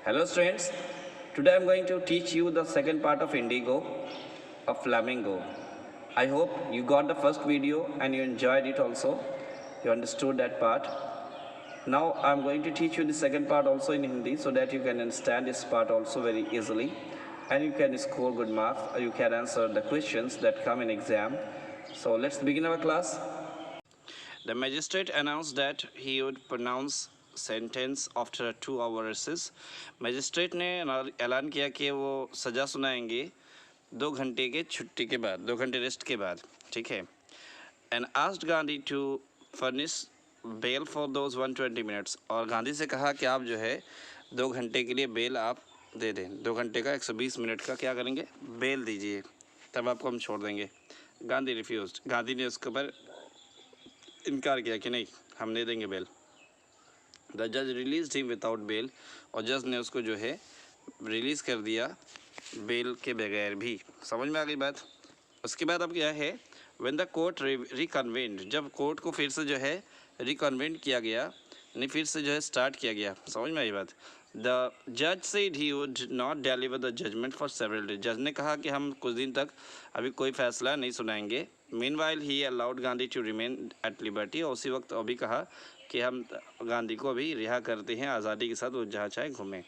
Hello students, today I am going to teach you the second part of Indigo, of Flamingo. I hope you got the first video and you enjoyed it also, you understood that part. Now I am going to teach you the second part also in Hindi so that you can understand this part also very easily and you can score good marks or you can answer the questions that come in exam. So let's begin our class. The magistrate announced that he would pronounce sentence after 2 hours. Magistrate ने ऐलान किया कि वो सज़ा सुनाएंगे 2 घंटे के छुट्टी के बाद, 2 घंटे रेस्ट के बाद. ठीक है. And asked Gandhi to furnish bail for those 120 minutes. और गांधी से कहा कि आप जो है 2 घंटे के लिए बेल आप दे दें. 2 घंटे का 120 मिनट का क्या करेंगे, बेल दीजिए, तब आपको हम छोड़ देंगे. गांधी रिफ्यूज़. गांधी ने उसके ऊपर इनकार किया कि नहीं, हम नहीं देंगे बेल. द जज रिलीज हिम विदाउट बेल. और जज ने उसको जो है रिलीज़ कर दिया बेल के बगैर भी. समझ में आ गई बात. उसके बाद अब क्या है, व्हेन द कोर्ट रिकन्वेंड. जब कोर्ट को फिर से जो है रिकन्वेंट किया गया, यानी फिर से जो है स्टार्ट किया गया. समझ में आई बात. द जज said he would not deliver the judgment for several days. जज ने कहा कि हम कुछ दिन तक अभी कोई फैसला नहीं सुनाएंगे. Meanwhile he allowed Gandhi to remain at liberty. और उसी वक्त अभी कहा कि हम गांधी को अभी रिहा करते हैं आज़ादी के साथ, वो जहाँ चाहे घूमें.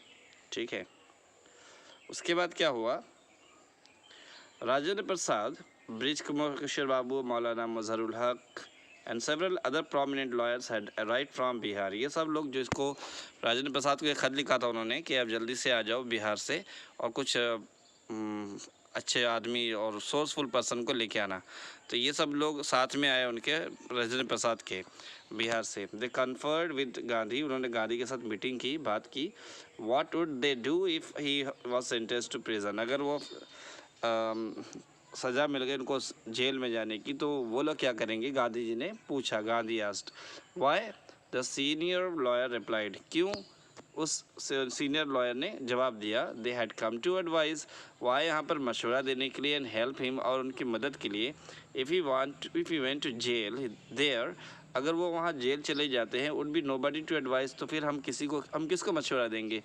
ठीक है. उसके बाद क्या हुआ, राजेंद्र प्रसाद, ब्रिज कुमार किशोर बाबू, मौलाना मजहरुल हक and several other prominent lawyers had arrived from Bihar. ये सब लोग, जिसको राजेंद्र प्रसाद को एक ख़त लिखा था उन्होंने कि आप जल्दी से आ जाओ बिहार से और कुछ अच्छे आदमी और सोर्सफुल पर्सन को लेके आना. तो ये सब लोग साथ में आए उनके, राजेंद्र प्रसाद के, बिहार से. They conferred with Gandhi. उन्होंने गांधी के साथ मीटिंग की, बात की. What would they do if he was sentenced to prison. अगर वो सज़ा मिल गई उनको जेल में जाने की, तो वो लोग क्या करेंगे, गांधी जी ने पूछा. Gandhi asked why. The senior lawyer replied. क्यों. उस सीनियर लॉयर ने जवाब दिया, they had come to advise. Why, यहाँ पर मशवरा देने के लिए, एंड हेल्प हिम, और उनकी मदद के लिए. If he went to jail there, अगर वो वहाँ जेल चले जाते हैं, would be nobody to advise. तो फिर हम किसको मशवरा देंगे.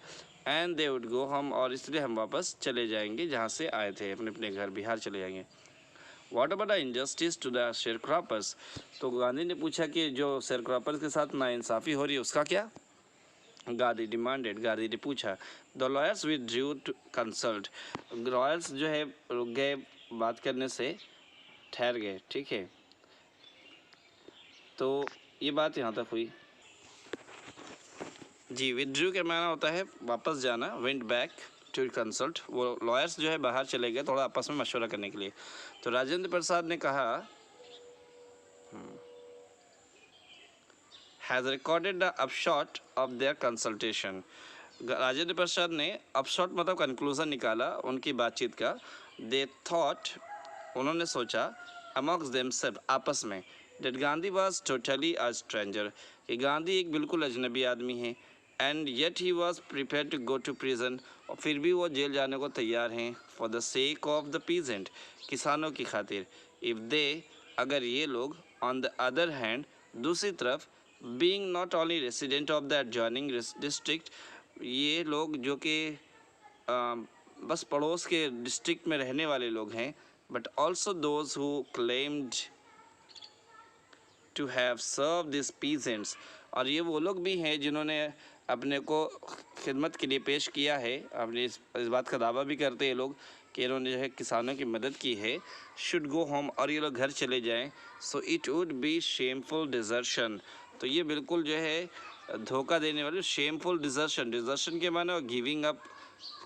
एंड दे वुड गो, हम, और इसलिए हम वापस चले जाएंगे जहाँ से आए थे, अपने अपने घर बिहार चले जाएंगे. What about the injustice to the sharecroppers. तो गांधी ने पूछा कि जो शेयरक्रॉपर्स के साथ नाइंसाफ़ी हो रही है उसका क्या. गांधी डिमांडेड. गांधी ने पूछा. The lawyers withdrew to consult. Lawyers जो है रुक गए, बात करने से ठहर गए. ठीक है. तो ये बात यहाँ तक हुई जी. विथड्रू का माना होता है वापस जाना. Went back to consult. वो लॉयर्स जो है बाहर चले गए थोड़ा आपस में मशवरा करने के लिए. तो राजेंद्र प्रसाद ने कहा, has recorded the upshot of their consultation. Rajendra Prasad ने अपशॉट मतलब कंक्लूजन निकाला उनकी बातचीत का. दे थॉट, उन्होंने सोचा, अमॉन्ग्स देमसेल्फ, आपस में, that Gandhi was totally a stranger, कि गांधी एक बिल्कुल अजनबी आदमी है. And yet he was prepare to go to prison, और फिर भी वो जेल जाने को तैयार हैं. For the sake of the peasant, किसानों की खातिर. इफ़ दे, अगर ये लोग, ऑन द अदर हैंड, दूसरी तरफ, being not only resident of the adjoining district, ये लोग जो कि बस पड़ोस के डिस्ट्रिक्ट में रहने वाले लोग हैं, but also those who claimed to have serve this peasants, और ये वो लोग भी हैं जिन्होंने अपने को खिदमत के लिए पेश किया है. अपने इस बात का दावा भी करते हैं लोग कि इन्होंने जो है किसानों की मदद की है. शुड गो होम, और ये लोग घर चले जाएं. So it would B shameful desertion. तो ये बिल्कुल जो है धोखा देने वाले, शेमफुल डिजर्शन. डिजर्शन के माने गिविंग अप,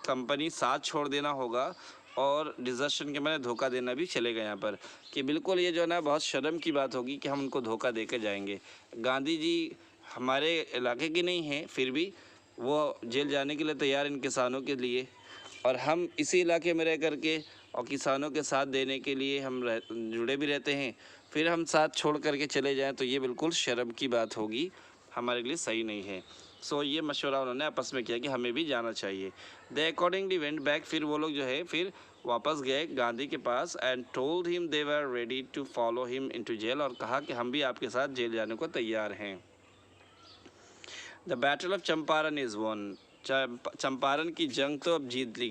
कंपनी साथ छोड़ देना होगा, और डिजर्शन के माने धोखा देना भी चलेगा यहाँ पर, कि बिल्कुल ये जो है ना बहुत शर्म की बात होगी कि हम उनको धोखा दे कर जाएंगे. गांधी जी हमारे इलाके के नहीं हैं, फिर भी वो जेल जाने के लिए तैयार इन किसानों के लिए, और हम इसी इलाके में रह करके और किसानों के साथ देने के लिए हम जुड़े भी रहते हैं, फिर हम साथ छोड़ करके चले जाएं तो ये बिल्कुल शर्म की बात होगी, हमारे लिए सही नहीं है. सो ये मशवरा उन्होंने आपस में किया कि हमें भी जाना चाहिए. दे अकॉर्डिंगली वेंट बैक. फिर वो लोग जो है फिर वापस गए गांधी के पास. And told him they were ready to follow him into jail, और कहा कि हम भी आपके साथ जेल जाने को तैयार हैं. The battle of Champaran is one. Champaran की जंग तो अब जीत ली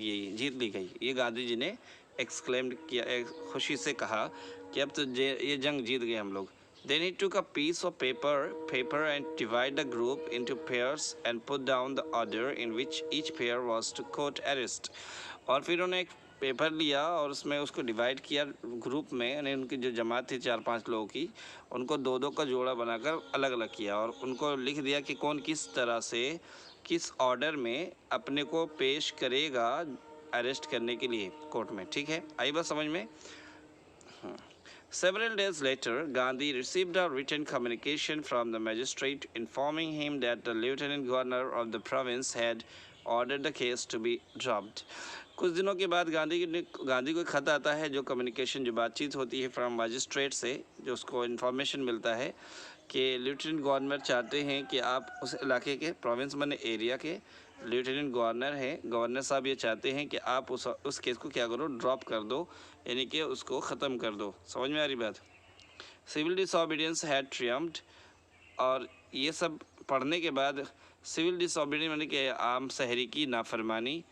गई, ये गांधी जी ने एक्सक्लेम्ड किया, खुशी से कहा कि अब तो ये जंग जीत गए हम लोग। Then he took a piece of paper and divided the group into pairs and put down the order in which each pair was to quote arrest। और फिर उन्होंने एक पेपर लिया और उसमें उसको डिवाइड किया ग्रुप में, यानी उनकी जो जमात थी 4-5 लोगों की, उनको 2-2 का जोड़ा बनाकर अलग अलग किया और उनको लिख दिया कि कौन किस तरह से किस ऑर्डर में अपने को पेश करेगा अरेस्ट करने के लिए कोर्ट में। ठीक है, आई बात समझ में। Several days later, Gandhi received a written communication from the magistrate informing him that the lieutenant governor of the province had ordered the case to be dropped। कुछ दिनों के बाद गांधी को खत आता है, जो कम्युनिकेशन, जो बातचीत होती है फ्रॉम मजिस्ट्रेट से, जो उसको इन्फॉर्मेशन मिलता है कि लेफ्टिनेंट गवर्नर चाहते हैं कि आप उस इलाके के, प्रोविंस माने एरिया के लेफ्टिनेंट गवर्नर हैं, गवर्नर साहब ये चाहते हैं कि आप उस केस को क्या करो, ड्रॉप कर दो, यानी कि उसको ख़त्म कर दो। समझ में आ रही बात। सिविल डिसओबीडियंस हैड ट्रियम्फ्ड, और ये सब पढ़ने के बाद सिविल डिसओबीडियंस यानी कि आम शहरी की नाफरमानी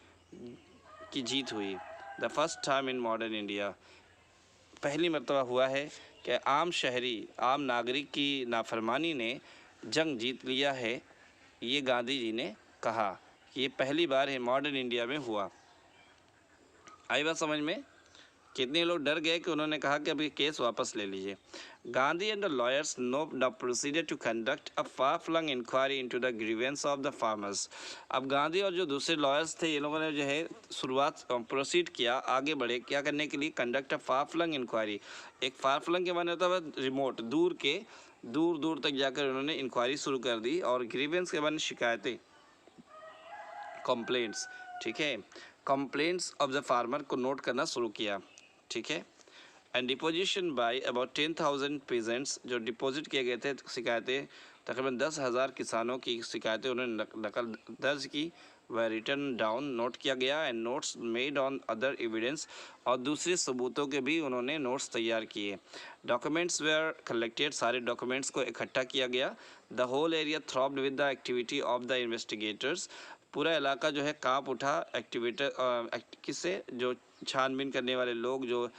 की जीत हुई। The first time in modern India, पहली मर्तबा हुआ है कि आम शहरी, आम नागरिक की नाफरमानी ने जंग जीत लिया है। ये गांधी जी ने कहा कि ये पहली बार है मॉडर्न इंडिया में हुआ। आई बात समझ में। कितने लोग डर गए कि उन्होंने कहा कि अब ये केस वापस ले लीजिए। Gandhi and the lawyers now proceeded to conduct a far-flung inquiry into the grievance of the farmers। अब गांधी और जो दूसरे लॉयर्स थे, ये लोगों ने जो है शुरुआत प्रोसीड किया, आगे बढ़े, क्या करने के लिए, कंडक्ट अ फार-फ्लंग इंक्वायरी। एक फार-फ्लंग के माने होता है रिमोट, दूर दूर तक जाकर उन्होंने इंक्वायरी शुरू कर दी, और ग्रीवेंस के माने शिकायतें, कंप्लेंट्स। ठीक है, कंप्लेंट्स ऑफ द फार्मर को नोट करना शुरू किया। ठीक है, and deposition by about 10,000 pageants, जो डिपॉजिट किए गए थे शिकायतें, तकरीबन 10,000 किसानों की शिकायतें उन्होंने नकल दर्ज की, वह रिटर्न डाउन, नोट किया गया, and notes made on other evidence, और दूसरे सबूतों के भी उन्होंने नोट्स तैयार किए। डॉक्यूमेंट्स वेयर कलेक्टेड, सारे डॉक्यूमेंट्स को इकट्ठा किया गया। The whole area throbbed with the activity of the investigators, पूरा इलाका जो है काँप उठा किससे, जो छानबीन करने वाले लोग, जो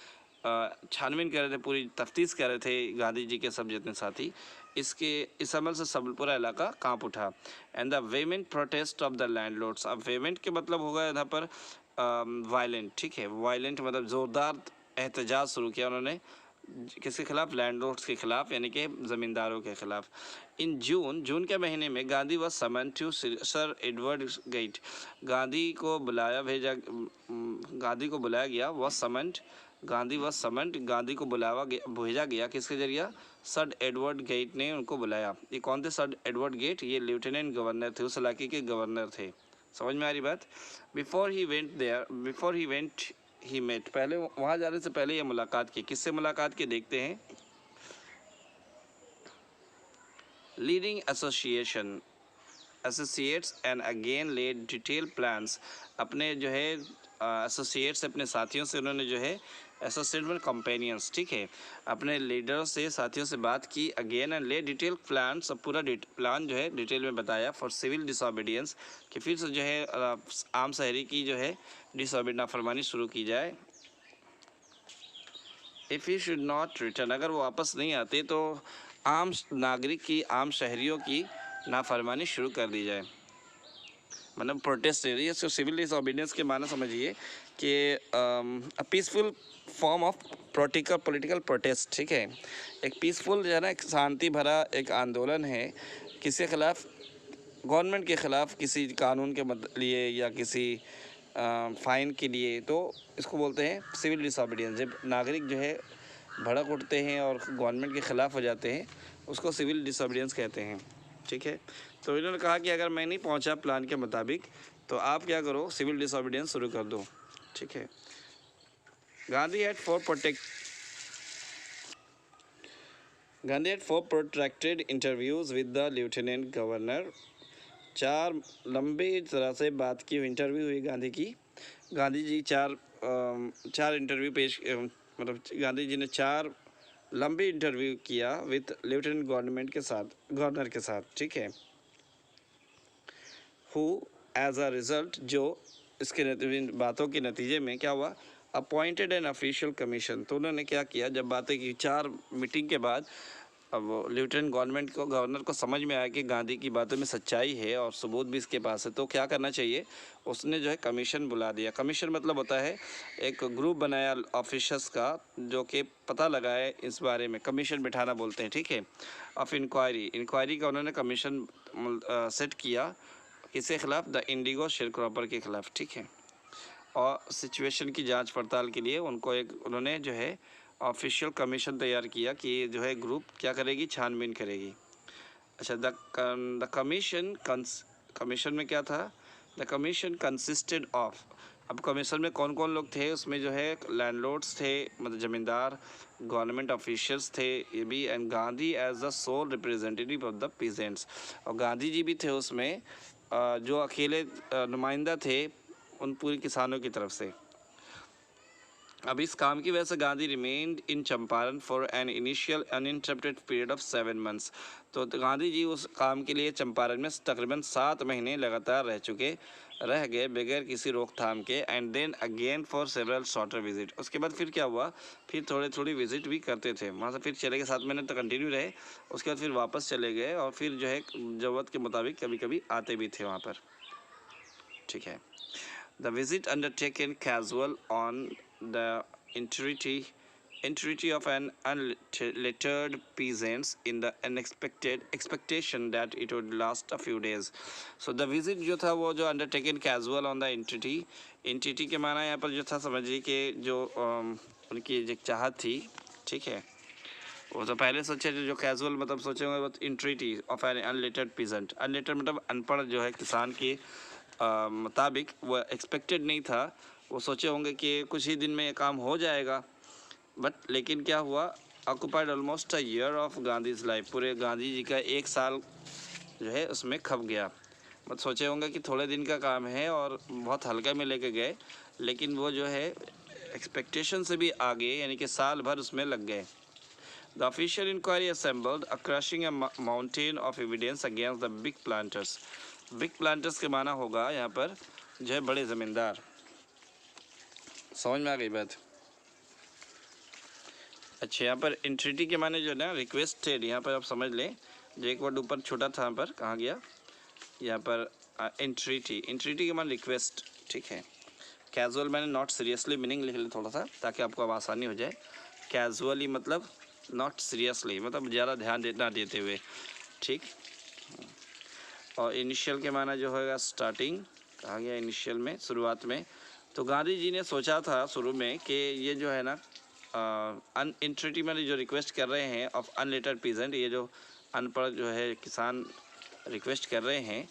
छानबीन कर रहे थे, पूरी तफ्तीश कर रहे थे गांधी जी के सब जितने साथी, इस अमल से सब पूरा इलाका कांप उठा। And the vehement protest of the landlords, अब वेमेंट के मतलब होगा यहाँ पर वायलेंट। ठीक है, वायलेंट मतलब ज़ोरदार एहतजाज शुरू किया उन्होंने, किसके खिलाफ, लैंडलॉर्ड्स के खिलाफ, यानी कि ज़मींदारों के खिलाफ। इन जून के महीने में Gandhi was summon to Sir Edward Gait, Gandhi को बुलाया गया, was summoned, Gandhi was summoned, Gandhi को भेजा गया, किसके जरिए, सर एडवर्ड गेट ने उनको बुलाया। ये कौन थे सर एडवर्ड गेट? ये लेफ्टिनेंट गवर्नर थे, उस इलाके के गवर्नर थे। समझ में आ रही बात। Before he went he met, पहले वहाँ जाने से पहले ये मुलाकात की, किससे मुलाकात की देखते हैं। Leading associates and again led detail plans, अपने जो है एसोसिएट्स, अपने साथियों से उन्होंने जो है, एसोसिएट में कंपेनियंस, ठीक है, अपने लीडरों से, साथियों से बात की, अगेन एंड ले डिटेल प्लान, सब पूरा प्लान जो है डिटेल में बताया फॉर सिविल डिसोबीडियंस, कि फिर से जो है आम शहरी की जो है नाफरमानी शुरू की जाए। If he should not return, अगर वो वापस नहीं आते तो आम नागरिक की, आम शहरियों की नाफरमानी शुरू कर दी जाए, मतलब प्रोटेस्ट है। ये सिविल डिसोबीडियंस के माना समझिए कि peaceful form of political protest. ठीक है, एक पीसफुल जो है ना, एक शांति भरा एक आंदोलन है, किसके खिलाफ, गवर्नमेंट के ख़िलाफ़, किसी कानून के लिए या किसी फ़ाइन के लिए, तो इसको बोलते हैं सिविल डिसोबीडियंस। जब नागरिक जो है भड़क उठते हैं और गवर्नमेंट के ख़िलाफ़ हो जाते हैं, उसको सिविल डिसोबीडियंस कहते हैं। ठीक है, तो इन्होंने कहा कि अगर मैं नहीं पहुंचा प्लान के मुताबिक, तो आप क्या करो, सिविल डिसोबीडियंस शुरू कर दो। ठीक है, Gandhi had for protracted interviews with the lieutenant governor, 4 लंबे तरह से बात की, इंटरव्यू हुई गांधी की। गांधी जी 4 इंटरव्यू मतलब गांधी जी ने 4 लंबे इंटरव्यू किया विद लेफ्टिनेंट गवर्नर के साथ। ठीक है, हु एज अ रिज़ल्ट जो इसके बातों के नतीजे में क्या हुआ, अपॉइंटेड एन ऑफिशियल कमीशन। तो उन्होंने क्या किया, जब बातें की 4 मीटिंग के बाद अब वो लेफ्टिनेंट गवर्नर को समझ में आया कि गांधी की बातों में सच्चाई है और सबूत भी इसके पास है, तो क्या करना चाहिए, उसने जो है कमीशन बुला दिया। कमीशन मतलब होता है एक ग्रुप बनाया ऑफिसर्स का जो कि पता लगाए इस बारे में, कमीशन बिठाना बोलते हैं, ठीक है, ऑफ इंक्वायरी का उन्होंने कमीशन सेट किया। किसके खिलाफ, द इंडिगो शेयरक्रॉपर के खिलाफ, ठीक है। और सिचुएशन की जांच पड़ताल के लिए उन्होंने जो है ऑफिशियल कमीशन तैयार किया कि जो है ग्रुप क्या करेगी, छानबीन करेगी। अच्छा, द कमीशन में क्या था, द कमीशन कंसिस्टेड ऑफ, अब कमीशन में कौन कौन लोग थे, उसमें जो है लैंडलॉर्ड्स थे, मतलब ज़मींदार, गवर्नमेंट ऑफिशियल्स थे ये भी, and Gandhi as the sole representative of the peasants, और गांधी जी भी थे उसमें जो अकेले नुमाइंदा थे उन पूरे किसानों की तरफ से। अब इस काम की वजह से Gandhi remained in Champaran for an initial uninterrupted period of 7 months. तो गांधी जी उस काम के लिए चंपारण में तकरीबन 7 महीने लगातार रह गए बगैर किसी रोकथाम के। And then again for several shorter visit, उसके बाद फिर क्या हुआ, फिर थोड़ी विजिट भी करते थे वहाँ से, फिर चले गए 7 महीने तक कंटिन्यू रहे, उसके बाद फिर वापस चले गए और फिर जो है ज़रूरत के मुताबिक कभी कभी आते भी थे वहाँ पर, ठीक है। The visit undertaken casual on the entreaty of an unlettered peasants in the unexpected expectation that it would last a few days. So the visit जो था वो जो undertaken casual on the entreaty के माना यहाँ पर जो था, समझिए कि जो उनकी जो चाहत थी, ठीक है, वो तो पहले सोचे थे, जो कैजुअल मतलब सोचे होंगे वो इंट्रीटी ऑफ एन अनलेटेड पीजेंट, अनलेटेड मतलब अनपढ़ जो है किसान की मुताबिक वो एक्सपेक्टेड नहीं था, वो सोचे होंगे कि कुछ ही दिन में ये काम हो जाएगा, बट लेकिन क्या हुआ, occupied almost a year of Gandhi's life, पूरे गांधी जी का 1 साल जो है उसमें खप गया। मत सोचे होंगे कि थोड़े दिन का काम है और बहुत हल्का में लेके गए, लेकिन वो जो है एक्सपेक्टेशन से भी आगे, यानी कि साल भर उसमें लग गए। The official inquiry assembled, crushing a mountain of evidence against the big planters. Big planters के माना होगा यहाँ पर जो है बड़े ज़मींदार। समझ में आ गई बात? अच्छा, यहाँ पर इंट्रीटी के माने जो है ना रिक्वेस्टेड, यहाँ पर आप समझ लें, जो एक वर्ड ऊपर छोटा था यहाँ पर, कहाँ गया, यहाँ पर इंट्रीटी के माने रिक्वेस्ट, ठीक है। कैजुअल मैंने नॉट सीरियसली मीनिंग लिख लिया थोड़ा सा ताकि आपको अब आसानी हो जाए। कैजुअली मतलब नॉट सीरियसली, मतलब ज़्यादा ध्यान ना देते हुए, ठीक। और इनिशियल के माना जो होगा स्टार्टिंग, कहा गया इनिशियल में, शुरुआत में। तो गांधी जी ने सोचा था शुरू में कि ये जो है ना अनइंट्रेटी में जो रिक्वेस्ट कर रहे हैं ऑफ अनलेटेड पीजेंट, ये जो अनपढ़ जो है किसान रिक्वेस्ट कर रहे हैं,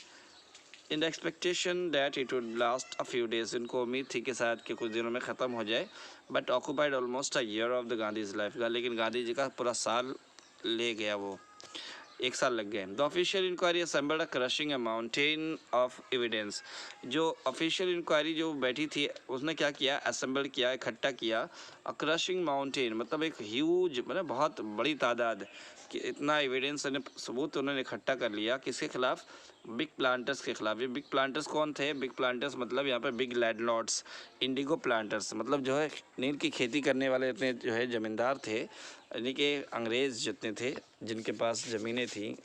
in the expectation that it would last a few days, इनको उम्मीद थी कि शायद कि कुछ दिनों में ख़त्म हो जाए, but occupied almost a year of the Gandhi's life, लेकिन गांधी जी का पूरा साल ले गया, वो 1 साल लग गए। The official inquiry assembled a crushing a mountain of evidence, जो ऑफिशियल इंक्वायरी जो बैठी थी उसने क्या किया, असेंबल किया, इकट्ठा किया, अ क्रशिंग माउंटेन मतलब एक ह्यूज, मतलब बहुत बड़ी तादाद कि इतना एविडेंस सबूत उन्होंने इकट्ठा कर लिया, किसके खिलाफ, बिग प्लांटर्स के खिलाफ। ये बिग प्लांटर्स कौन थे, बिग प्लांटर्स मतलब यहाँ पर बिग लैंडलॉर्ड्स, इंडिगो प्लांटर्स मतलब जो है नील की खेती करने वाले इतने जो है ज़मींदार थे, यानी कि अंग्रेज़ जितने थे जिनके पास ज़मीनें थी,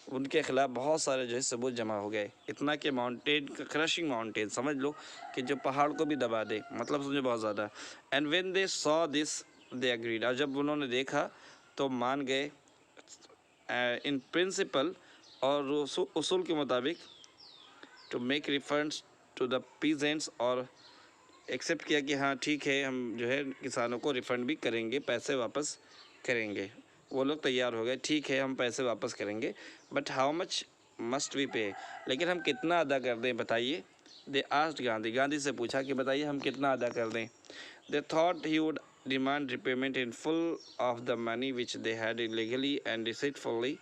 उनके खिलाफ बहुत सारे जो है सबूत जमा हो गए, इतना कि माउंटेन, क्रशिंग माउंटेन समझ लो कि जो पहाड़ को भी दबा दे, मतलब समझो बहुत ज़्यादा। And when they saw this they agreed, और जब उन्होंने देखा तो मान गए इन प्रिंसिपल और उसूल के मुताबिक, to make refunds to the peasants, और एक्सेप्ट किया कि हाँ ठीक है हम जो है किसानों को रिफ़ंड भी करेंगे, पैसे वापस करेंगे। वो लोग तैयार हो गए, ठीक है हम पैसे वापस करेंगे, but how much must we pay, लेकिन हम कितना अदा कर दें बताइए। दे आस्क्ड गांधी से पूछा कि बताइए हम कितना अदा कर दें। They thought he would demand repayment in full of the money which they had illegally and deceitfully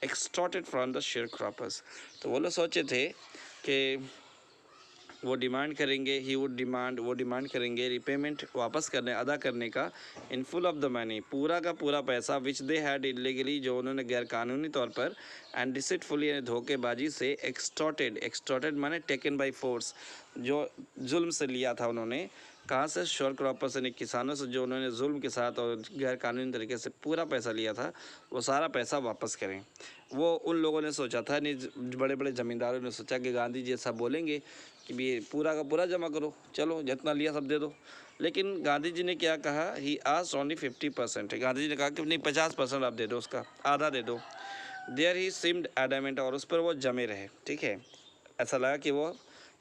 extorted from the sharecroppers. तो वो लोग सोचे थे कि वो डिमांड करेंगे, वो डिमांड करेंगे रिपेमेंट वापस करने, अदा करने का, इन फुल ऑफ द मनी, पूरा का पूरा पैसा, विच दे हैड इलीगली, जो उन्होंने गैरकानूनी तौर पर एंड डिसिटफुली यानी धोखेबाजी से एक्सटॉर्टेड माने टेकन बाय फोर्स, जो जुल्म से लिया था उन्होंने। कहाँ से? शोर क्रॉपर्स यानी किसानों से, जो उन्होंने जुल्म के साथ और गैर कानूनी तरीके से पूरा पैसा लिया था, वो सारा पैसा वापस करें। वो उन लोगों ने सोचा था, नहीं बड़े बड़े ज़मींदारों ने सोचा कि गांधी जी ऐसा बोलेंगे कि ये पूरा का पूरा जमा करो, चलो जितना लिया सब दे दो। लेकिन गांधी जी ने क्या कहा? He asked only 50%। Gandhi ji ने कहा कि नहीं 50% आप दे दो, उसका आधा दे दो। देयर ही सीम्ड एडामेंट, और उस पर वो जमे रहे। ठीक है, ऐसा लगा कि वो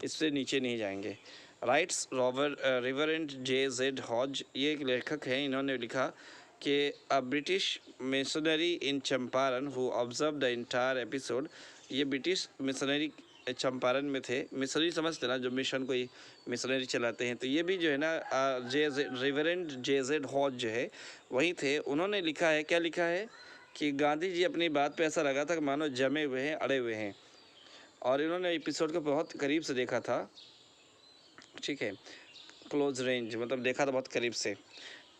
इससे नीचे नहीं जाएंगे। राइट्स रिवरेंड जे.जेड हॉज, ये एक लेखक हैं, इन्होंने लिखा कि a British missionary in Champaran who observe the entire episode. ये ब्रिटिश मिशनरी चंपारण में थे। मिशनरी समझते ना, जो मिशन कोई मिशनरी चलाते हैं, तो ये भी जो है ना रिवरेंड जे.जेड हॉज जो है वही थे। उन्होंने लिखा है, क्या लिखा है कि गांधी जी अपनी बात पे ऐसा लगा था कि मानो जमे हुए हैं, अड़े हुए हैं, और इन्होंने एपिसोड को बहुत करीब से देखा था। ठीक है, क्लोज रेंज मतलब देखा था बहुत करीब से।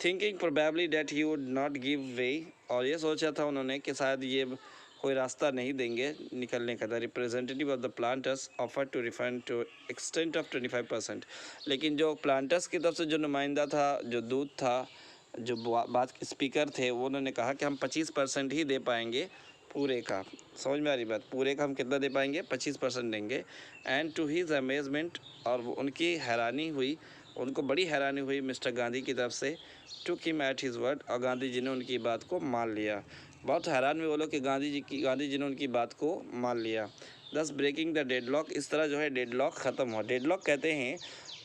Thinking probably that he would not give way, और ये सोचा था उन्होंने कि शायद ये कोई रास्ता नहीं देंगे निकलने का। The representative of the planters offer to refund to extent of 25%। लेकिन जो प्लांटर्स की तरफ से जो नुमाइंदा था, जो दूत था, जो बात स्पीकर थे, वो उन्होंने कहा कि हम 25% ही दे पाएंगे पूरे का। समझ में आ रही बात? पूरे का हम कितना दे पाएंगे? 25% देंगे। एंड टू हीज अमेजमेंट, और उनकी हैरानी हुई, उनको बड़ी हैरानी हुई मिस्टर गांधी की तरफ से। To him at his word, और गांधी जी ने उनकी बात को मान लिया। बहुत हैरान हुए वो लोग कि गांधी जी ने उनकी बात को मान लिया। दस ब्रेकिंग द डेडलॉक, इस तरह जो है डेडलॉक ख़त्म हुआ। डेडलॉक कहते हैं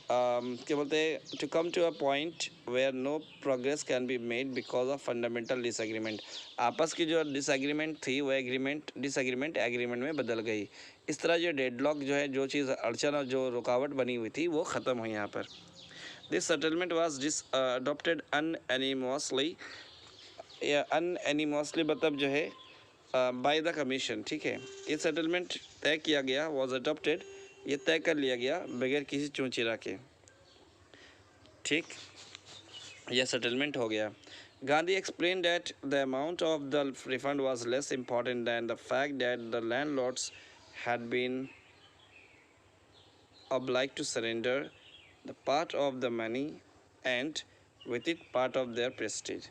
क्या बोलते हैं, to come to a point where no progress can be made because of fundamental disagreement. आपस की जो डिसएग्रीमेंट थी वो डिसएग्रीमेंट एग्रीमेंट में बदल गई। इस तरह जो डेडलॉक जो है, जो चीज़ अड़चन और जो रुकावट बनी हुई थी, वो ख़त्म हुई यहाँ पर। दिस सेटलमेंट वाज अडॉप्टेड अनएनिमोसली, अनएनिमोसली मतलब जो है बाय द कमीशन। ठीक है, ये सेटलमेंट तय किया गया, वाज अडॉप्टेड, ये तय कर लिया गया बगैर किसी चूंचिरा के। ठीक, यह सेटलमेंट हो गया। Gandhi explain that the amount of the refund was less important than the fact that the landlords had been obliged to surrender the part of the money and with it part of their prestige।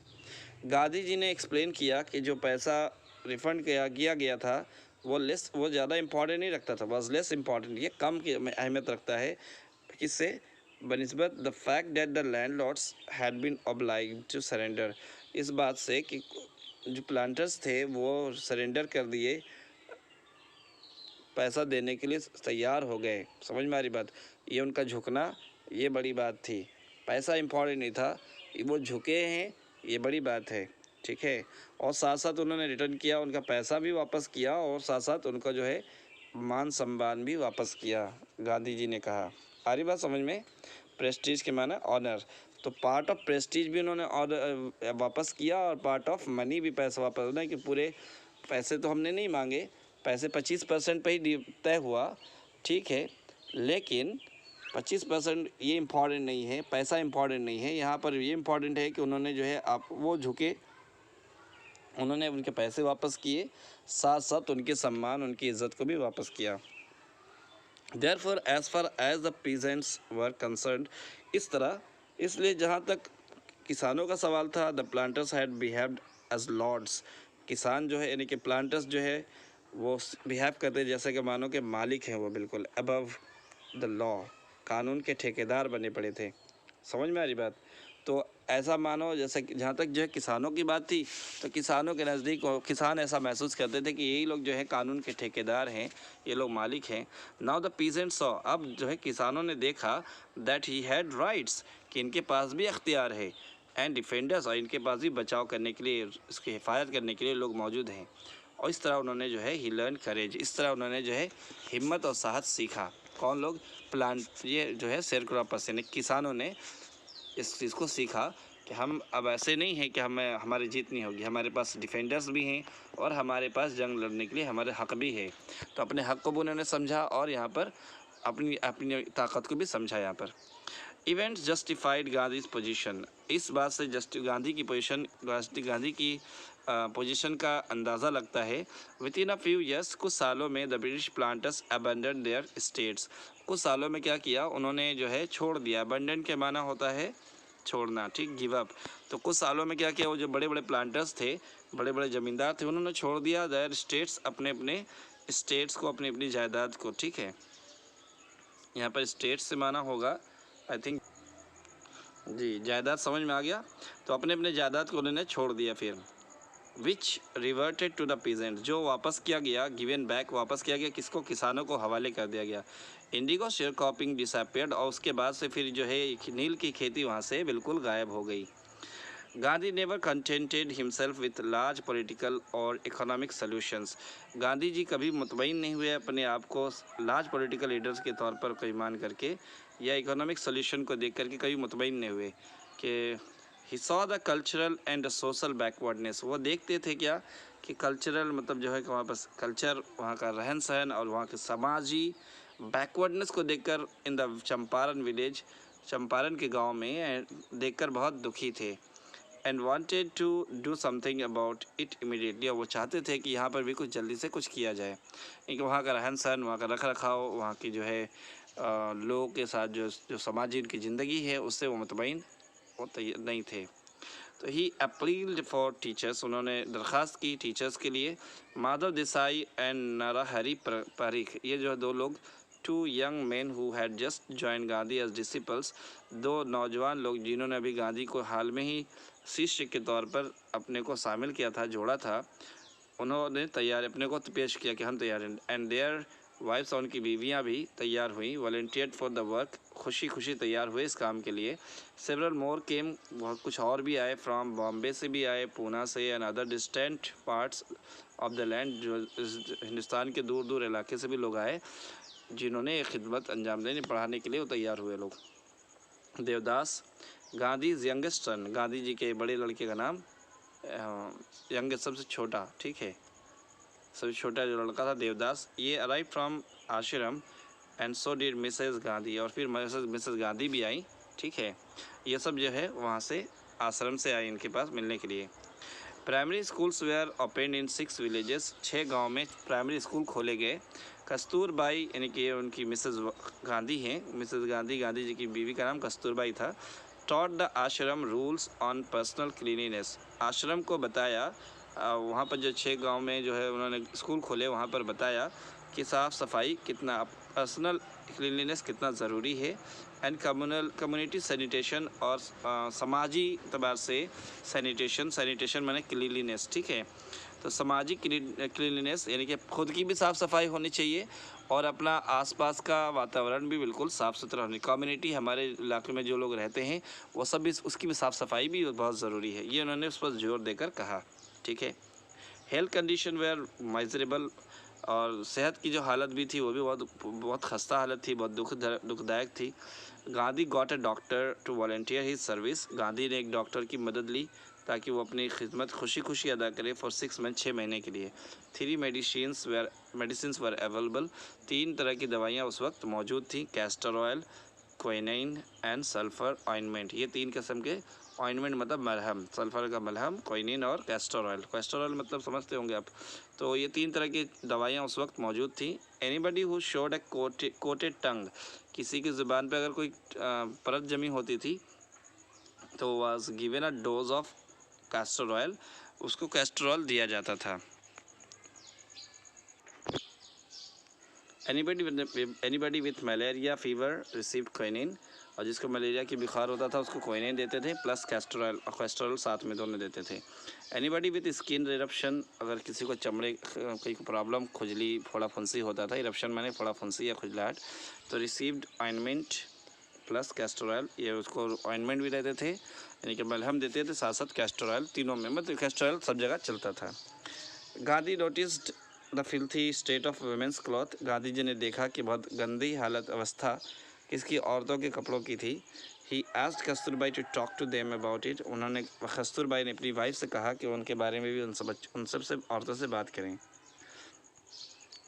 Gandhi ji ने explain किया कि जो पैसा refund किया गया था वो ज़्यादा इम्पॉर्टेंट नहीं रखता था, वॉज लेस इम्पॉर्टेंट, ये कम की अहमियत रखता है। किससे? बनिस्बत the fact that the landlords had been obliged to surrender, इस बात से कि जो प्लांटर्स थे वो सरेंडर कर दिए, पैसा देने के लिए तैयार हो गए। समझ में आ रही बात? ये उनका झुकना, ये बड़ी बात थी। पैसा इम्पॉर्टेंट नहीं था, वो झुके हैं, ये बड़ी बात है। ठीक है, और साथ साथ उन्होंने रिटर्न किया, उनका पैसा भी वापस किया, और साथ साथ उनका जो है मान सम्मान भी वापस किया, गांधी जी ने कहा। आ रही बात समझ में? प्रेस्टीज के माना ऑनर, तो पार्ट ऑफ प्रेस्टीज भी उन्होंने और वापस किया, और पार्ट ऑफ मनी भी पैसा वापस, नहीं कि पूरे पैसे तो हमने नहीं मांगे, पैसे 25% पे ही तय हुआ। ठीक है, लेकिन 25% ये इम्पॉर्टेंट नहीं है, पैसा इम्पॉर्टेंट नहीं है, यहाँ पर ये इम्पॉर्टेंट है कि उन्होंने जो है आप वो झुके, उन्होंने उनके पैसे वापस किए, साथ साथ उनके सम्मान, उनकी इज़्ज़त को भी वापस किया। Therefore, as far as the peasants were concerned, इस तरह, इसलिए जहाँ तक किसानों का सवाल था, the planters had behaved as lords, किसान जो है यानी कि प्लांटर्स जो है वो बिहेव करते जैसे कि मानो के मालिक हैं, वो बिल्कुल अबव द लॉ, कानून के ठेकेदार बने पड़े थे। समझ में आ रही बात? तो ऐसा मानो जैसे जहाँ तक जो है किसानों की बात थी, तो किसानों के नज़दीक किसान ऐसा महसूस करते थे कि यही लोग जो है कानून के ठेकेदार हैं, ये लोग मालिक हैं। नाउ द पीजेंट्स सॉ, अब जो है किसानों ने देखा दैट ही हैड राइट्स, कि इनके पास भी अख्तियार है, एंड डिफेंडर्स, और इनके पास भी बचाव करने के लिए, इसकी हिफाजत करने के लिए लोग मौजूद हैं। और इस तरह उन्होंने जो है ही लर्न करेज, इस तरह उन्होंने जो है हिम्मत और साहस सीखा। कौन लोग? प्लांट, ये जो है शेयर क्रॉपर्स यानी किसानों ने इस चीज़ को सीखा कि हम अब ऐसे नहीं हैं कि हमारी जीत नहीं होगी, हमारे पास डिफेंडर्स भी हैं और हमारे पास जंग लड़ने के लिए हमारे हक भी है। तो अपने हक को भी उन्होंने समझा, और यहाँ पर अपनी अपनी ताकत को भी समझा। यहाँ पर इवेंट्स जस्टिफाइड गांधी पोजीशन, इस बात से गांधी की पोजीशन, गांधी की पोजीशन का अंदाज़ा लगता है। Within a few years, कुछ सालों में the British planters abandon their states, कुछ सालों में क्या किया उन्होंने जो है छोड़ दिया। अबंडन के माना होता है छोड़ना, ठीक, गिव अप। तो कुछ सालों में क्या किया, वो जो बड़े बड़े प्लांटर्स थे, बड़े बड़े ज़मींदार थे, उन्होंने छोड़ दिया देयर स्टेट्स, अपने अपने स्टेट्स को, अपनी अपनी जायदाद को, ठीक है। यहाँ पर स्टेट्स से माना होगा आई थिंक, जी, जायदाद समझ में आ गया। तो अपने अपने जायदाद को उन्होंने छोड़ दिया। फिर विच रिवर्टेड टू द पीजेंट, जो वापस किया गया, गिवन बैक, वापस किया गया किसको, किसानों को हवाले कर दिया गया। इंडिगो शेयर क्रॉपिंग डिसअपियर्ड, और उसके बाद से फिर जो है नील की खेती वहाँ से बिल्कुल गायब हो गई। Gandhi never contented himself with large political और इकोनॉमिक सॉल्यूशंस, गांधी जी कभी मुतमईन नहीं हुए अपने आप को लार्ज पॉलिटिकल लीडर्स के तौर पर कोई मान करके, या इकोनॉमिक सॉल्यूशन को देख करके कभी मुतमईन नहीं हुए। कि he saw the cultural and social backwardness, वो देखते थे क्या कि कल्चरल मतलब जो है कि वहाँ पर कल्चर, वहाँ का रहन सहन और वहाँ के समाजी बैकवर्डनेस को देखकर in the Champaran village, Champaran के गांव में देखकर बहुत दुखी थे। And wanted to do something about it immediately, और वो चाहते थे कि यहाँ पर भी कुछ जल्दी से कुछ किया जाए, क्योंकि वहाँ का रहन सहन, वहाँ का रख रखाव, वहाँ की जो है लोगों के साथ जो समाजी उनकी ज़िंदगी है उससे वो मुतमईन वो नहीं थे। तो ही अपील्ड फॉर टीचर्स, उन्होंने दरख्वास्त की टीचर्स के लिए। माधव देसाई एंड नरहरि पारिख, ये जो है दो लोग, two young man who had just join Gandhi as disciples, दो नौजवान लोग जिन्होंने अभी गांधी को हाल में ही शिष्य के तौर पर अपने को शामिल किया था, जोड़ा था, उन्होंने तैयार अपने को पेश किया कि हम तैयार हैं। एंड देयर वाइफ्स, उनकी बीवियां भी तैयार हुई। वॉलंटियर्ड फॉर द वर्क, खुशी खुशी तैयार हुए इस काम के लिए। सेवरल मोर केम, बहुत कुछ और भी आए, फ्रॉम बॉम्बे से भी आए, पूना से, and other distant parts of the land, जो हिंदुस्तान के दूर दूर इलाके से भी लोग आए जिन्होंने खिदमत अंजाम देने, पढ़ाने के लिए वो तैयार हुए लोग। देवदास, गांधी यंगेस्ट सन, गांधी जी के बड़े लड़के का नाम, यंगेस्ट सबसे छोटा, ठीक है, सबसे छोटा जो लड़का था देवदास, ये अराइव फ्रॉम आश्रम and so did Mrs Gandhi, और फिर मिसेस गांधी भी आई, ठीक है। ये सब जो है वहाँ से आश्रम से आई इनके पास मिलने के लिए। Primary schools were open in 6 villages, 6 गांव में प्राइमरी स्कूल खोले गए। कस्तूरबाई, यानी कि उनकी मिसेस गांधी हैं, मिसेस गांधी, गांधी जी की बीवी का नाम कस्तूरबाई था। टॉट द आश्रम रूल्स ऑन पर्सनल क्लीनिनेस, आश्रम को बताया, वहाँ पर जो 6 गांव में जो है उन्होंने स्कूल खोले, वहाँ पर बताया कि साफ़ सफाई कितना, पर्सनल क्लीनलीनेस कितना ज़रूरी है, एंड कम्युनिटी सैनिटेशन, और समाजी एतबार से सैनिटेशन माने क्लीनलीनेस, ठीक है। तो सामाजिक क्लीनलीनेस यानी कि खुद की भी साफ़ सफाई होनी चाहिए और अपना आसपास का वातावरण भी बिल्कुल साफ़ सुथरा होनी, कम्युनिटी हमारे इलाके में जो लोग रहते हैं वो सब भी, उसकी भी साफ़ सफाई भी बहुत ज़रूरी है, ये उन्होंने उस पर जोर देकर कहा, ठीक है। हेल्थ कंडीशन वेयर माइजरेबल, और सेहत की जो हालत भी थी वो भी बहुत खस्ता हालत थी, बहुत दुखदायक थी। Gandhi got a doctor to volunteer his service, Gandhi ने एक डॉक्टर की मदद ली ताकि वो अपनी खिदमत खुशी खुशी अदा करे फॉर 6 मंथ, 6 महीने के लिए। 3 मेडिसिन वर अवेलेबल, 3 तरह की दवाइयाँ उस वक्त मौजूद थी, castor oil, quinine and sulphur ointment, ये 3 किस्म के ऑइंटमेंट मतलब मलहम, सल्फर का मलहम, क्विनाइन और कैस्टर ऑयल। कैस्टर ऑयल मतलब समझते होंगे आप। तो ये 3 तरह की दवाइयाँ उस वक्त मौजूद थी। Anybody who showed A coated टंग, किसी की ज़ुबान पे अगर कोई परत जमी होती थी तो was given a dose of castor oil, उसको कैस्टर ऑयल दिया जाता था। Anybody with malaria fever received quinine, और जिसको मलेरिया की बुखार होता था उसको क्विनाइन देते थे प्लस कैस्टर ऑयल, और कैस्टर ऑयल साथ में दोनों देते थे। एनीबडी विथ स्किन इरप्शन, अगर किसी को चमड़े की प्रॉब्लम, खुजली, फोड़ा फुंसी होता था, इरप्शन माने फोड़ा फुंसी या खुजलाहट, तो received ointment plus castor oil, ये उसको ऑइंटमेंट भी देते थे यानी कि मलहम देते थे, साथ साथ कैस्टर ऑयल, तीनों में मतलब कैस्टर ऑयल सब जगह चलता था। Gandhi noticed the filthy state of women's cloth, Gandhi ji ने देखा कि बहुत गंदी हालत अवस्था किसकी, औरतों के कपड़ों की थी। He asked Kasturbai to talk to them about it, उन्होंने, कस्तूरबाई ने अपनी वाइफ से कहा कि उनके बारे में भी उन सब से औरतों से बात करें।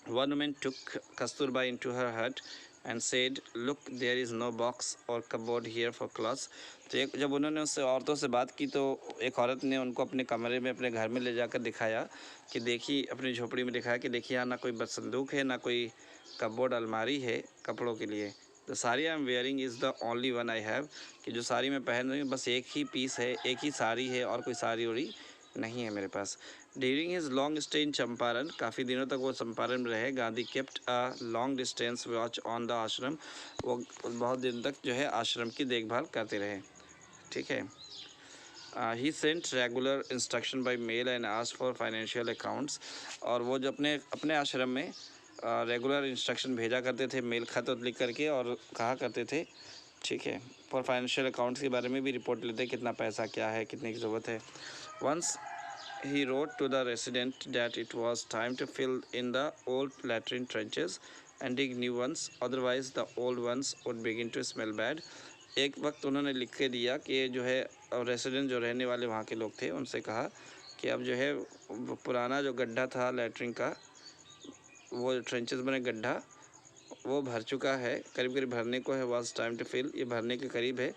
वन वुमेन टुक कस्तूरबाई इनटू हर हट and said, "Look, there is no box or cupboard here for clothes." तो एक जब उन्होंने उससे औरतों से बात की तो एक औरत ने उनको अपने कमरे में अपने घर में ले जाकर दिखाया कि देखिए, अपनी झोपड़ी में दिखाया कि देखिए यहाँ ना कोई संदूक है, ना कोई कपबोर्ड अलमारी है कपड़ों के लिए। The sari I am wearing is the only one I have, कि जो साड़ी मैं पहन रही हूँ बस एक ही पीस है, एक ही साड़ी है और कोई साड़ी उड़ी नहीं है मेरे पास। During his long stay in Champaran, काफ़ी दिनों तक वो चंपारण में रहे, Gandhi kept a long distance watch on the ashram, वो बहुत दिन तक जो है आश्रम की देखभाल करते रहे। ठीक है। He sent regular instruction by mail and asked for financial accounts, और वो जो अपने अपने आश्रम में रेगुलर इंस्ट्रक्शन भेजा करते थे, मेल खत लिख करके, और कहा करते थे, ठीक है, फॉर फाइनेंशियल अकाउंट्स के बारे में भी रिपोर्ट लेते, कितना पैसा क्या है, कितने की ज़रूरत है। Once he wrote to the resident that it was time to fill in the old latrine trenches and dig new ones, otherwise the old ones would begin to smell bad. एक वक्त उन्होंने लिख के दिया कि जो है रेसिडेंट जो रहने वाले वहाँ के लोग थे उनसे कहा कि अब जो है पुराना जो गड्ढा था लैट्रिन का, वो ट्रेंचेस बने गड्ढा, वो भर चुका है, करीब करीब भरने को है, वाज टाइम टू फिल, ये भरने के करीब है,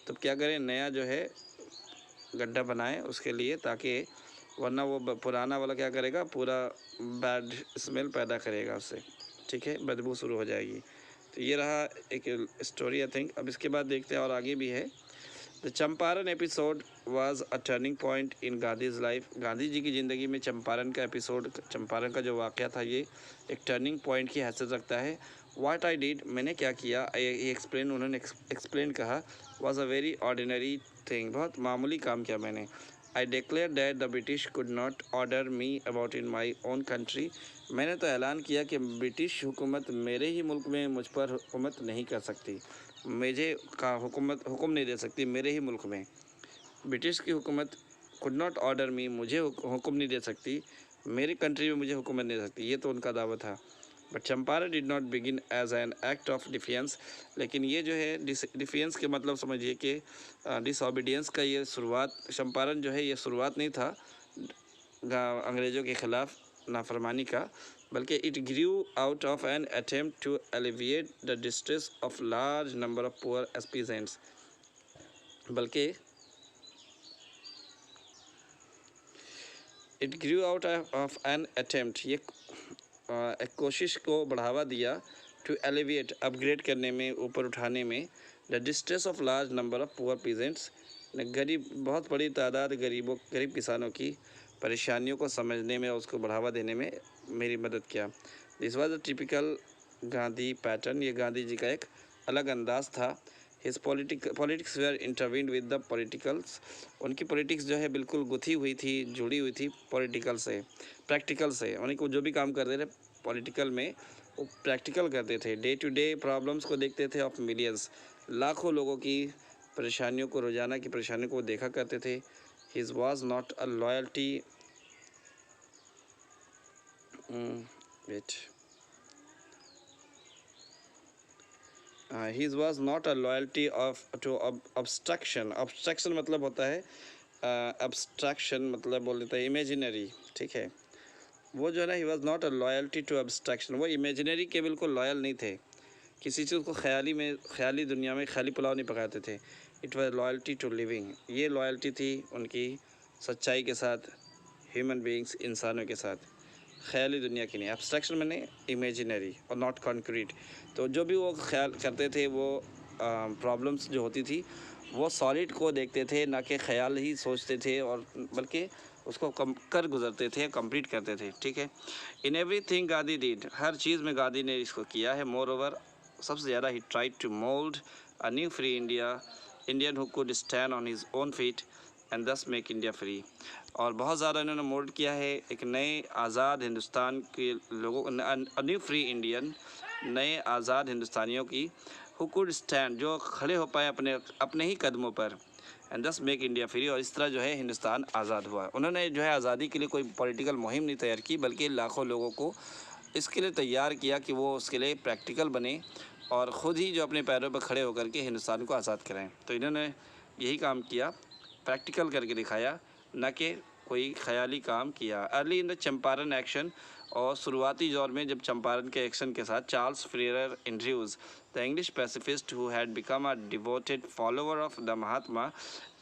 तो क्या करें, नया जो है गड्ढा बनाए उसके लिए, ताकि वरना वो पुराना वाला क्या करेगा, पूरा बैड स्मेल पैदा करेगा उससे, ठीक है, बदबू शुरू हो जाएगी। तो ये रहा एक स्टोरी आई थिंक। अब इसके बाद देखते हैं और आगे भी है। The Champaran episode was a turning point in Gandhi's life, Gandhi ji की ज़िंदगी में चंपारण का एपिसोड, चंपारण का जो वाक़या था, ये एक टर्निंग पॉइंट की हैसियत रखता है। व्हाट आई डिड, मैंने क्या किया, एक्सप्लेन, उन्होंने एक्सप्लेन कहा, was a very ordinary thing, बहुत मामूली काम किया मैंने। I declare that the British could not order me about in my own country, मैंने तो ऐलान किया कि ब्रिटिश हुकूमत मेरे ही मुल्क में मुझ पर हुकूमत नहीं कर सकती, मुझे का हुक्म नहीं दे सकती मेरे ही मुल्क में। ब्रिटिश की हुकूमत कुड नॉट ऑर्डर मी, मुझे हुक्म नहीं दे सकती, मेरी कंट्री में मुझे हुकूमत नहीं दे सकती, ये तो उनका दावा था। But Champaran did not begin as an act of defence, लेकिन ये जो है डिफेंस के मतलब समझिए कि डिसओबीडियंस का ये शुरुआत, चंपारण जो है ये शुरुआत नहीं था अंग्रेज़ों के ख़िलाफ़ नाफरमानी का, बल्कि it grew out of an attempt to alleviate the distress of large number of poor peasants, बल्कि it grew out of an attempt, ये एक कोशिश को बढ़ावा दिया, टू एलिविएट, अपग्रेड करने में, ऊपर उठाने में, the distress of large number of poor peasants, गरीब, बहुत बड़ी तादाद गरीब किसानों की परेशानियों को समझने में, उसको बढ़ावा देने में मेरी मदद किया। This was a typical Gandhi pattern, ये गांधी जी का एक अलग अंदाज था। His politics were intertwined with the politicals, उनकी पॉलिटिक्स जो है बिल्कुल गुथी हुई थी, जुड़ी हुई थी पॉलिटिकल से, प्रैक्टिकल से, उन्हीं को जो भी काम करते थे पॉलिटिकल में, वो प्रैक्टिकल करते थे, डे टू डे प्रॉब्लम्स को देखते थे ऑफ मिलियंस, लाखों लोगों की परेशानियों को, रोज़ाना की परेशानियों को देखा करते थे। His was not a loyalty wait his was not a loyalty of to obstruction, obstruction मतलब होता है अब्स्ट्रक्शन मतलब बोल देता है इमेजिनरी, ठीक है, वो जो है ना, he was not a loyalty to abstraction, वो इमेजिनरी के बिल्कुल लॉयल नहीं थे, किसी चीज़ को ख्याली में, ख्याली दुनिया में ख्याली पुलाव नहीं पकाते थे। It was loyalty to living, ये लॉयल्टी थी उनकी सच्चाई के साथ, ह्यूमन बीइंग्स, इंसानों के साथ, ख्याली दुनिया की नहीं। एब्स्ट्रक्शन मैंने इमेजिनरी और नॉट कॉन्क्रीट, तो जो भी वो ख्याल करते थे, वो प्रॉब्लम्स जो होती थी, वो सॉलिड को देखते थे, ना कि ख्याल ही सोचते थे, और बल्कि उसको कम कर गुजरते थे, कंप्लीट करते थे, ठीक है। इन एवरीथिंग गांधी डिड, हर चीज़ में गांधी ने इसको किया है। मोर ओवर, सबसे ज़्यादा he tried to mould a new free Indian who could stand on his own feet and thus make India free, और बहुत ज़्यादा इन्होंने मोल्ड किया है एक नए आज़ाद हिंदुस्तान के लोगों, न्यू फ्री इंडियन, नए आज़ाद हिंदुस्तानियों की, हु कुड स्टैंड, जो खड़े हो पाए अपने अपने ही कदमों पर, and thus make India free, और इस तरह जो है हिंदुस्तान आज़ाद हुआ। उन्होंने जो है आज़ादी के लिए कोई पॉलिटिकल मुहिम नहीं तैयार की, बल्कि लाखों लोगों को इसके लिए तैयार किया कि वो उसके लिए प्रैक्टिकल बने और ख़ुद ही जो अपने पैरों पर खड़े होकर के हिंदुस्तान को आज़ाद करें। तो इन्होंने यही काम किया, प्रैक्टिकल करके दिखाया, न कि कोई ख्याली काम किया। Early in the Champaran action, और शुरुआती दौर में जब चंपारण के एक्शन के साथ Charles Freer Andrews, the English pacifist who had become a devoted follower of the Mahatma.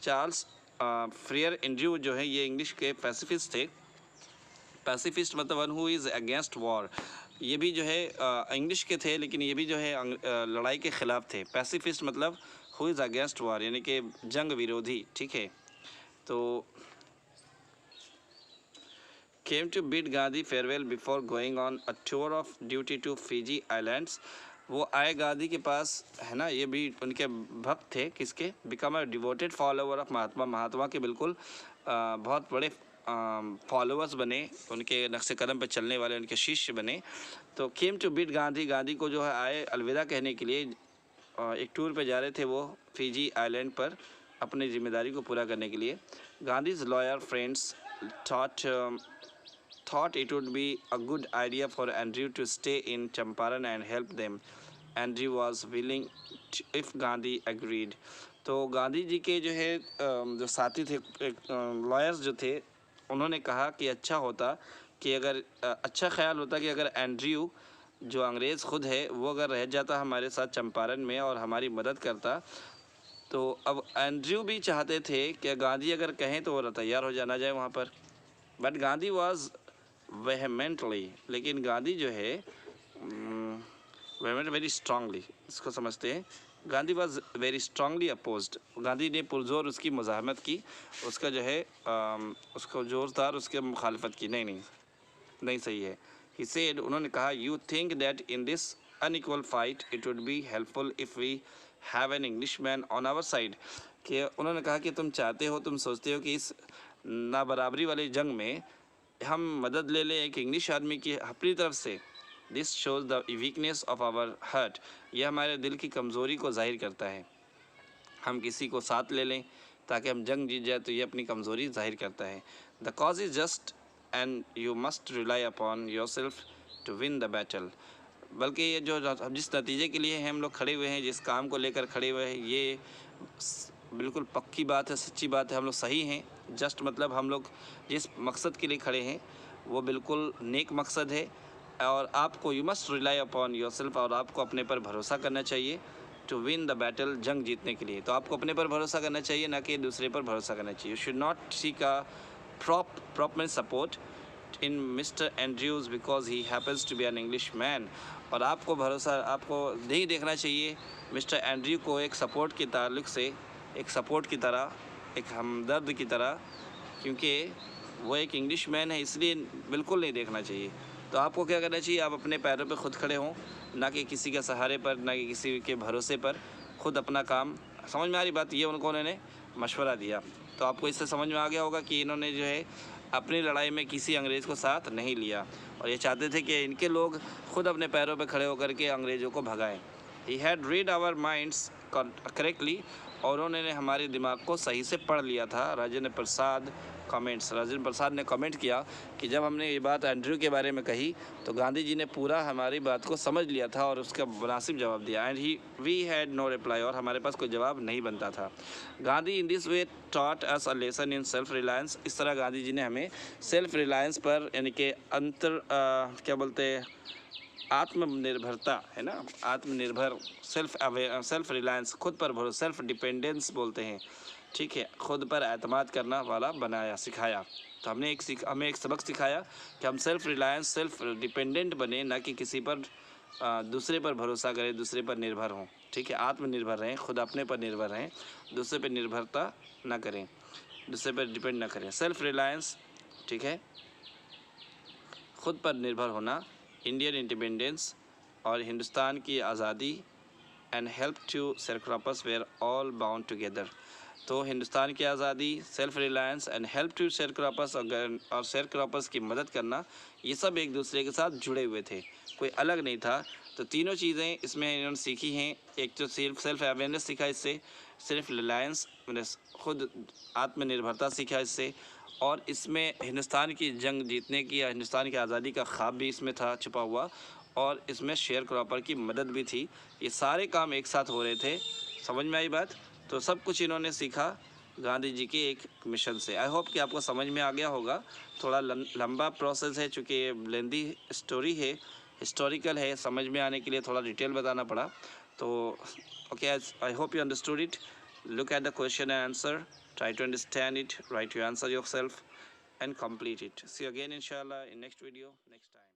Charles Freer Andrew जो है ये इंग्लिश के पैसिफिस्ट थे। पैसिफिस्ट मतलब one who is against war. ये भी जो है इंग्लिश के थे, लेकिन ये भी जो है लड़ाई के ख़िलाफ़ थे। पैसिफिस्ट मतलब हु इज़ अगेंस्ट वॉर, यानी कि जंग विरोधी। ठीक है, तो came to bid Gandhi farewell before going on a tour of duty to Fiji Islands. वो आए गांधी के पास, है ना, ये भी उनके भक्त थे। किसके? Become a devoted follower of Mahatma, Mahatma के बिल्कुल बहुत बड़े फॉलोअर्स बने, उनके नक्शे कदम पर चलने वाले उनके शिष्य बने। तो came to bid Gandhi, Gandhi को जो है आए अलविदा कहने के लिए। एक टूर पे जा रहे थे वो फिजी आइलैंड पर अपनी जिम्मेदारी को पूरा करने के लिए। Gandhi's lawyer friends thought it would be a good idea for Andrew to stay in Champaran and help them. Andrew was willing to, if Gandhi agreed. तो गांधी जी के जो है जो साथी थे, लॉयर्स जो थे, उन्होंने कहा कि अच्छा होता कि अगर अच्छा ख्याल होता कि अगर एंड्रयू जो अंग्रेज़ ख़ुद है वो अगर रह जाता हमारे साथ चंपारण में और हमारी मदद करता। तो अब एंड्रयू भी चाहते थे कि गांधी अगर कहें तो वो तैयार हो जाना जाए वहाँ पर। बट गांधी वॉज वेहेमेंटली, लेकिन गांधी जो है वेहेमेंट वेरी स्ट्रांगली, इसको समझते हैं। Gandhi was very strongly opposed, Gandhi ने पुरजोर उसकी मुज़ाहमत की, उसका जो है उसको ज़ोरदार उसके मुखालफत की। नहीं सही है। ही सेड, उन्होंने कहा, you think that in this unequal fight it would be helpful if we have an English man on our side. कि उन्होंने कहा कि तुम चाहते हो, तुम सोचते हो कि इस नाबराबरी वाली जंग में हम मदद ले लें एक इंग्लिश आदमी की अपनी तरफ से। This shows the weakness of our heart, यह हमारे दिल की कमज़ोरी को जाहिर करता है। हम किसी को साथ ले लें ताकि हम जंग जीत जाए, तो ये अपनी कमज़ोरी जाहिर करता है। The cause is just and you must rely upon yourself to win the battle. बल्कि ये जो जिस नतीजे के लिए हम लोग खड़े हुए हैं, जिस काम को लेकर खड़े हुए हैं, ये बिल्कुल पक्की बात है, सच्ची बात है, हम लोग सही हैं। जस्ट मतलब हम लोग जिस मकसद के लिए खड़े हैं वो बिल्कुल नेक मकसद है। और आपको you must rely upon your self, और आपको अपने पर भरोसा करना चाहिए टू विन द बैटल, जंग जीतने के लिए। तो आपको अपने पर भरोसा करना चाहिए, ना कि दूसरे पर भरोसा करना चाहिए। You should not seek a prop man support in mister Andrews because he happens to be an English man. और आपको भरोसा, आपको नहीं देखना चाहिए मिस्टर एंड्रयू को एक सपोर्ट के ताल्लुक से, एक सपोर्ट की तरह, एक हमदर्द की तरह, क्योंकि वो एक इंग्लिश मैन है, इसलिए बिल्कुल नहीं देखना चाहिए। तो आपको क्या करना चाहिए? आप अपने पैरों पे खुद खड़े हों, ना कि किसी के सहारे पर, ना कि किसी के भरोसे पर। खुद अपना काम, समझ में आ रही बात? ये उन्होंने मशवरा दिया। तो आपको इससे समझ में आ गया होगा कि इन्होंने जो है अपनी लड़ाई में किसी अंग्रेज़ को साथ नहीं लिया, और ये चाहते थे कि इनके लोग खुद अपने पैरों पर खड़े होकर के अंग्रेज़ों को भगाएं। He had read our minds correctly, और उन्होंने हमारे दिमाग को सही से पढ़ लिया था। राजेंद्र प्रसाद कमेंट्स, राजेंद्र प्रसाद ने कमेंट किया कि जब हमने ये बात एंड्रयू के बारे में कही तो गांधी जी ने पूरा हमारी बात को समझ लिया था और उसका मुनासिब जवाब दिया। And we had no reply, और हमारे पास कोई जवाब नहीं बनता था। Gandhi in this way taught us a lesson in self reliance, इस तरह गांधी जी ने हमें सेल्फ रिलायंस पर, यानी कि क्या बोलते हैं, आत्मनिर्भरता, है ना, आत्मनिर्भर, सेल्फ रिलायंस, खुद पर भरोसा, सेल्फ डिपेंडेंस बोलते हैं। ठीक है, खुद पर एतमाद करना वाला बनाया, सिखाया। तो हमें एक सबक सिखाया कि हम सेल्फ रिलायंस, सेल्फ डिपेंडेंट बने, ना कि किसी पर दूसरे पर भरोसा करें, दूसरे पर निर्भर हों। ठीक है, आत्मनिर्भर रहें, खुद अपने पर निर्भर रहें, दूसरे पर निर्भरता ना करें, दूसरे पर डिपेंड ना करें। सेल्फ रिलायंस, ठीक है, खुद पर निर्भर होना, इंडियन इंडिपेंडेंस और हिंदुस्तान की आज़ादी, and help to sharecroppers were all bound together. तो हिंदुस्तान की आज़ादी, self reliance and help to sharecroppers, और शेयरक्रॉपर्स की मदद करना, ये सब एक दूसरे के साथ जुड़े हुए थे, कोई अलग नहीं था। तो तीनों चीज़ें इसमें इन्होंने सीखी हैं। एक तो सेल्फ अवेयरनेस सीखा इससे, सेल्फ रिलायंस खुद आत्मनिर्भरता सीखा इससे, और इसमें हिंदुस्तान की जंग जीतने की या हिंदुस्तान की आज़ादी का ख्वाब भी इसमें था छुपा हुआ, और इसमें शेयर क्रॉपर की मदद भी थी। ये सारे काम एक साथ हो रहे थे। समझ में आई बात? तो सब कुछ इन्होंने सीखा गांधी जी के एक मिशन से। आई होप कि आपको समझ में आ गया होगा। थोड़ा लंबा प्रोसेस है, चूँकि लेंदी स्टोरी है, हिस्टोरिकल है, समझ में आने के लिए थोड़ा डिटेल बताना पड़ा। So, okay, I hope you understood it. Look at the question and answer. Try to understand it. Write your answer yourself and complete it. See you again, inshallah, in next video next time.